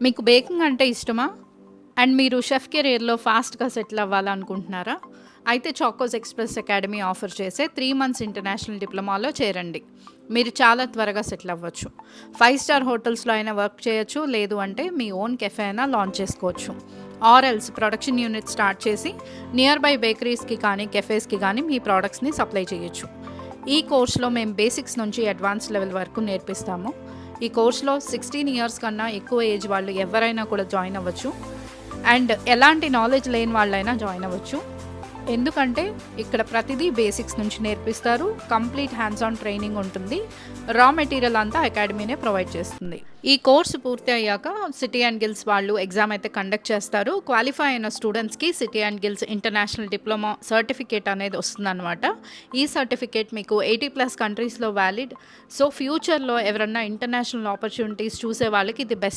మీకు బేకింగ్ అంటే ఇష్టమా? అండ్ మీరు షెఫ్ కెరియర్‌లో ఫాస్ట్‌గా సెటిల్ అవ్వాలనుకుంటున్నారా? అయితే చాకోస్ ఎక్స్‌ప్రెస్ అకాడమీ ఆఫర్ చేసే 3 మంత్స్ ఇంటర్నేషనల్ డిప్లొమాలో చేరండి. మీరు చాలా త్వరగా సెటిల్ అవ్వచ్చు. 5 స్టార్ హోటల్స్‌లో అయినా వర్క్ చేయొచ్చు. లేదు అంటే మీ ఓన్ కెఫే అయినా లాంచ్ చేసుకోవచ్చు. ఆర్ఎల్స్ ప్రొడక్షన్ యూనిట్ స్టార్ట్ చేసి నియర్ బై బేకరీస్‌కి కానీ, కెఫేస్‌కి కానీ మీ ప్రొడక్ట్స్‌ని సప్లై చేయొచ్చు. ఈ కోర్స్‌లో మేము బేసిక్స్ నుంచి అడ్వాన్స్ లెవెల్ వరకు నేర్పిస్తాము. ఈ కోర్స్‌లో 16 ఇయర్స్ కన్నా ఎక్కువ ఏజ్ వాళ్ళు ఎవరైనా కూడా జాయిన్ అవ్వచ్చు. అండ్ ఎలాంటి నాలెడ్జ్ లేని వాళ్ళైనా జాయిన్ అవ్వచ్చు. ఎందుకంటే ఇక్కడ ప్రతిదీ బేసిక్స్ నుంచి నేర్పిస్తారు. కంప్లీట్ హ్యాండ్స్ ఆన్ ట్రైనింగ్ ఉంటుంది. రా మెటీరియల్ అంతా అకాడమీనే ప్రొవైడ్ చేస్తుంది. ఈ కోర్సు పూర్తి అయ్యాక సిటీ అండ్ గిల్స్ వాళ్ళు ఎగ్జామ్ అయితే కండక్ట్ చేస్తారు. క్వాలిఫై అయిన స్టూడెంట్స్కి city and gills international diploma certificate అనేది వస్తుందన్నమాట. ఈ సర్టిఫికేట్ మీకు 80+ కంట్రీస్లో వ్యాలిడ్. సో ఫ్యూచర్లో ఎవరన్నా ఇంటర్నేషనల్ ఆపర్చునిటీస్ చూసే వాళ్ళకి ఇది బెస్ట్